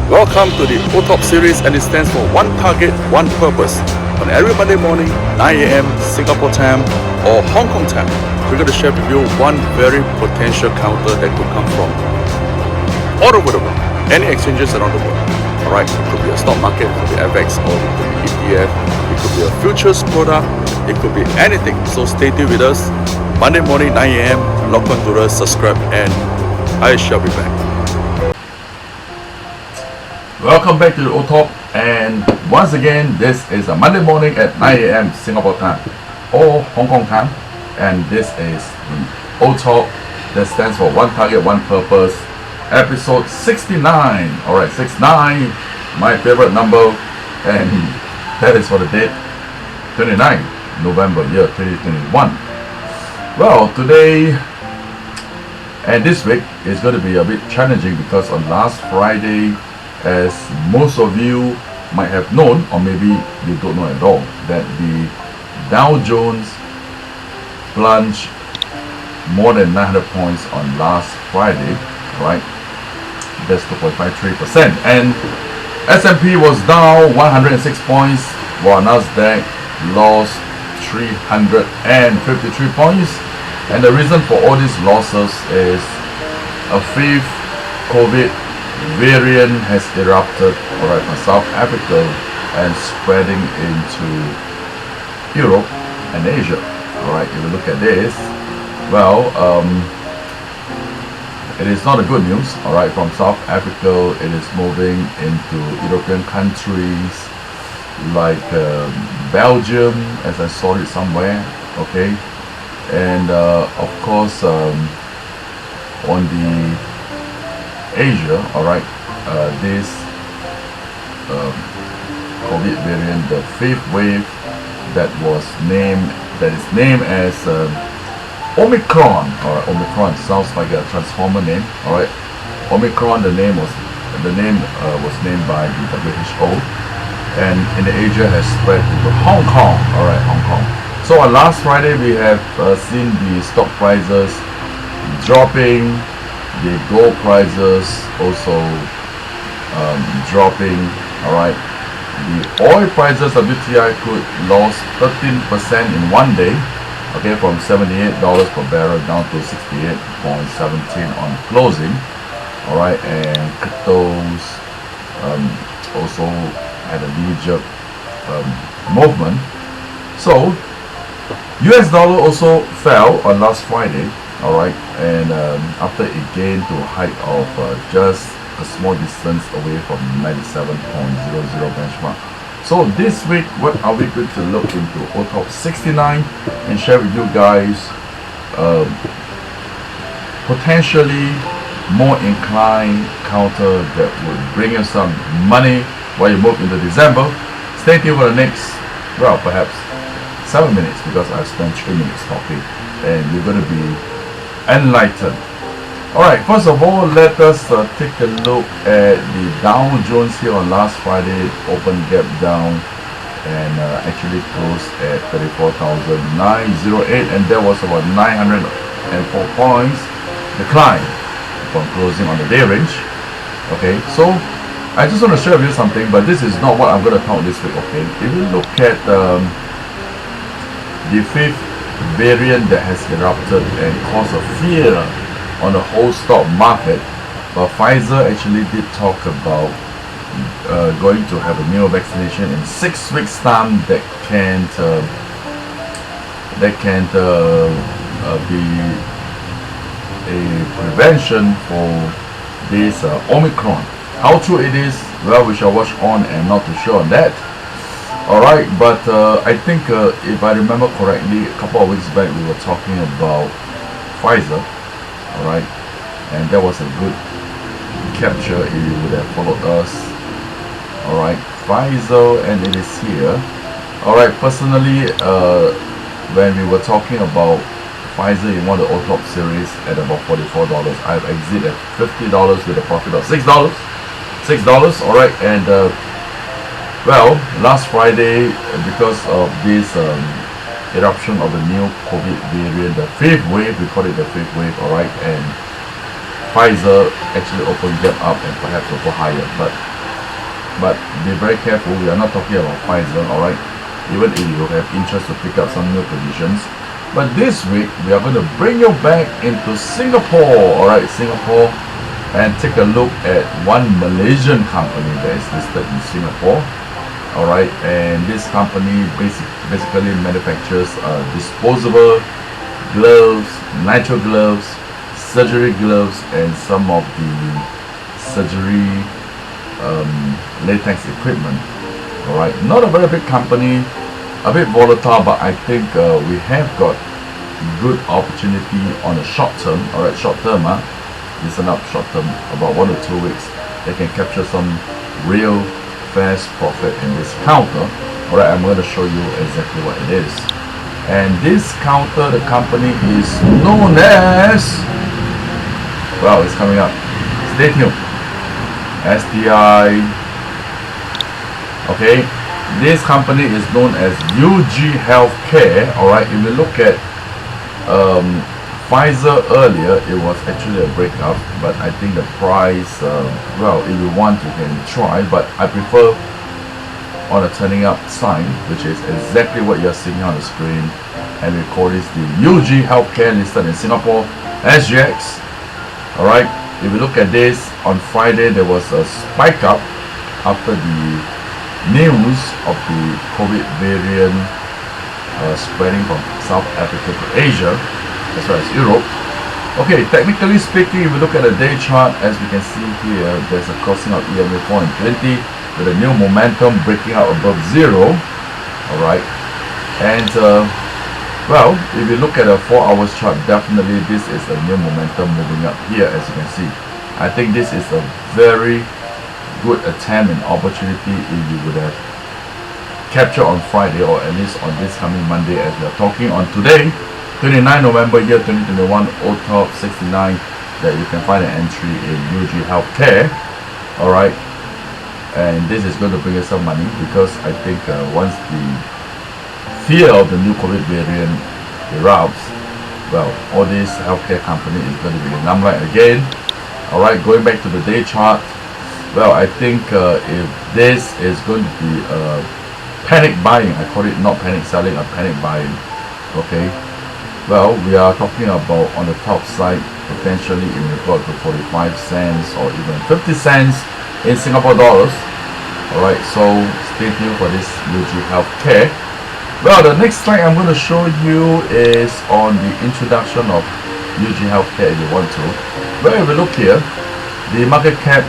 Welcome to the OTOP series, and it stands for One Target, One Purpose. On every Monday morning, 9 a.m. Singapore time or Hong Kong time, we're going to share with you one very potential counter that could come from all over the world, any exchanges around the world. Alright, it could be a stock market, it could be FX, or it could be ETF, it could be a futures product, it could be anything. So stay tuned with us. Monday morning, 9 a.m. Log on to us, subscribe, and I shall be back. Welcome back to the OTOP, and once again, this is a Monday morning at 9 a.m. Singapore time or Hong Kong time, and this is the OTOP, that stands for One Target, One Purpose, episode 69. Alright, 69, my favorite number, and that is for the date 29 November year 2021. Well, today and this week is going to be a bit challenging because on last Friday, as most of you might have known, or maybe you don't know at all, that the Dow Jones plunged more than 900 points on last Friday, right? That's 2.53%. And S&P was down 106 points, while Nasdaq lost 353 points. And the reason for all these losses is a fifth COVID variant has erupted, alright, from South Africa and spreading into Europe and Asia. Alright, if you look at this, well, it is not a good news. Alright, from South Africa, it is moving into European countries like Belgium, as I saw it somewhere. Okay, and of course, on the Asia, alright, this COVID variant, the fifth wave that is named as Omicron. Alright, Omicron sounds like a transformer name. Alright, Omicron, the name was named by the WHO, and in Asia has spread to Hong Kong. Alright, Hong Kong. So on last Friday, we have seen the stock prices dropping. The gold prices also dropping. Alright, the oil prices, WTI crude, lost 13% in one day. Okay, from $78 per barrel down to 68.17 on closing. Alright, and cryptos also had a knee-jerk movement. So US dollar also fell on last Friday. Alright, and after it gained to a height of just a small distance away from 97.00 benchmark. So this week, what are we going to look into? OTOP 69 and share with you guys potentially more inclined counter that would bring you some money while you move into December. Stay tuned for the next, well, perhaps 7 minutes, because I've spent 3 minutes talking, and you're going to be enlightened. Alright, first of all, let us take a look at the Dow Jones here on last Friday. Open gap down and actually closed at 34,908, and there was about 904 points decline from closing on the day range. Okay, so I just want to share with you something, but this is not what I'm going to talk this week. Okay, if you look at the fifth variant that has erupted and caused a fear on the whole stock market, but Pfizer actually did talk about going to have a new vaccination in 6 weeks time that can't be a prevention for this Omicron. How true it is, well, we shall watch on, and not too sure on that. Alright, but I think if I remember correctly, a couple of weeks back we were talking about Pfizer. Alright, and that was a good capture if you would have followed us. Alright, Pfizer, and it is here. Alright, personally, when we were talking about Pfizer in one of the OTOP series at about $44, I've exited at $50 with a profit of $6. Alright, and well, last Friday, because of this eruption of the new COVID variant, the fifth wave, we call it the fifth wave, alright, and Pfizer actually opened them up and perhaps will go higher. But but be very careful. We are not talking about Pfizer, alright? Even if you have interest to pick up some new positions. But this week, we are going to bring you back into Singapore, alright? Singapore, and take a look at one Malaysian company that is listed in Singapore, alright? And this company basically manufactures disposable gloves, nitrile gloves, surgery gloves, and some of the surgery latex equipment. Alright, not a very big company, a bit volatile, but I think we have got good opportunity on the short term. Alright, short term, listen up, short term, about 1 or 2 weeks, they can capture some real fast profit in this counter. Alright, I'm going to show you exactly what it is. And this counter, the company is known as, well, it's coming up. Stay tuned. STI. Okay, this company is known as UG Healthcare. Alright, if you look at Pfizer earlier, it was actually a breakout, but I think the price, well, if you want, you can try, but I prefer on a turning up sign, which is exactly what you're seeing on the screen. And we call this the UG Healthcare, listed in Singapore, SGX. Alright, if you look at this, on Friday there was a spike up after the news of the COVID variant spreading from South Africa to Asia, as well as Europe. Okay, technically speaking, if you look at the day chart, as we can see here, there's a crossing of EMA 420 with a new momentum breaking out above zero. Alright, and well, if you look at a 4 hours chart, definitely this is a new momentum moving up here, as you can see. I think this is a very good attempt and opportunity if you would have captured on Friday, or at least on this coming Monday, as we are talking on today, 29 November year 2021, OTOP 69, that you can find an entry in UG Healthcare. Alright, and this is going to bring us some money, because I think once the fear of the new COVID variant erupts, well, all this healthcare company is going to be in limelight again. Alright, going back to the day chart, well, I think if this is going to be panic buying, I call it not panic selling, or panic buying. Okay, well, we are talking about on the top side, potentially it may go up to 45 cents or even 50 cents in Singapore dollars. Alright, so stay tuned for this UG Healthcare. Well, the next slide I'm going to show you is on the introduction of UG Healthcare, if you want to. Well, if we look here, the market cap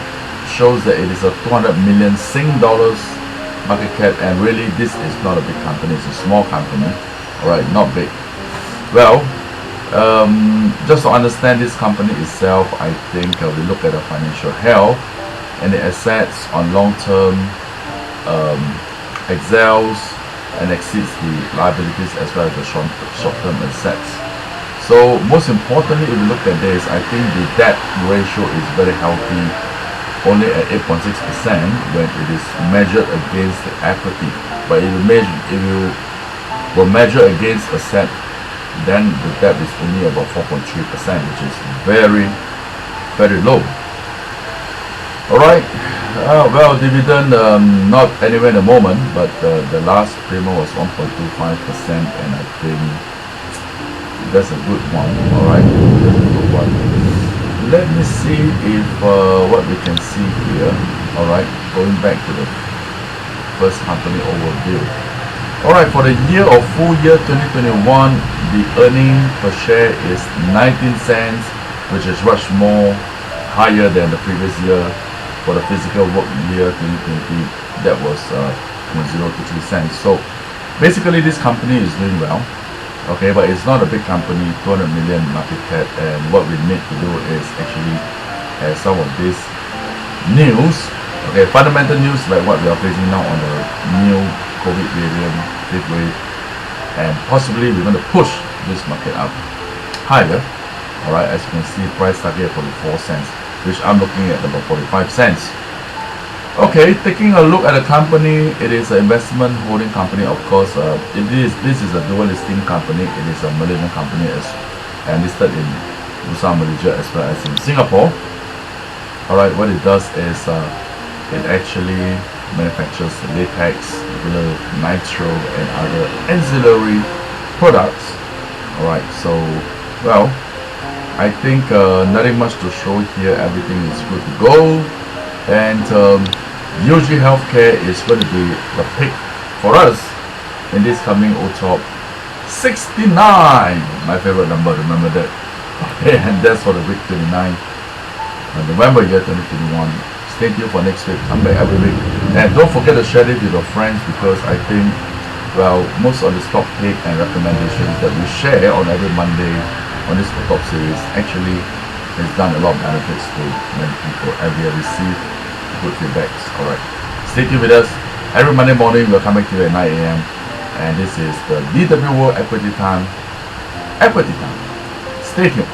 shows that it is a 200 million Sing dollars market cap, and really this is not a big company, it's a small company. Alright, not big. Well, just to understand this company itself, I think we look at the financial health, and the assets on long term excels and exceeds the liabilities, as well as the short-term assets. So most importantly, if you look at this, I think the debt ratio is very healthy, only at 8.6% when it is measured against the equity. But if you will measure against asset, then the debt is only about 4.3%, which is very, very low. Alright, well, dividend not anywhere in the moment, but the last payment was 1.25%, and I think that's a good one. Alright, that's a good one. Let me see if what we can see here. Alright, going back to the first company overview. Alright, for the year of full year 2021, the earning per share is 19 cents, which is much more higher than the previous year. For the physical work year 2020, that was 0.023 cents. So basically this company is doing well. Okay, but it's not a big company, 200 million market cap, and what we need to do is actually have some of this news, okay, fundamental news like what we are facing now on the new COVID variant, fifth wave, and possibly we're going to push this market up higher. Alright, as you can see, price target 44 cents, which I'm looking at about 45 cents. Okay, taking a look at the company, it is an investment holding company. Of course, this is a dual listing company. It is a Malaysian company and listed in Bursa Malaysia as well as in Singapore. Alright, what it does is it actually manufactures latex, glue, nitro, and other ancillary products. Alright, so, well, I think nothing much to show here. Everything is good to go. And UG Healthcare is going to be the pick for us in this coming OTOP 69. My favorite number, remember that. Okay, and that's for the week 29. November year 2021. Stay tuned for next week. Come back every week. And don't forget to share it with your friends, because I think, well, most of the stock pick and recommendations that we share on every Monday on this OTOP series actually has done a lot of benefits to many people, and we have received good feedbacks. Alright. Stay tuned with us. Every Monday morning we'll come back to you at 9 a.m. And this is the DW World Equity Time. Equity Time. Stay tuned.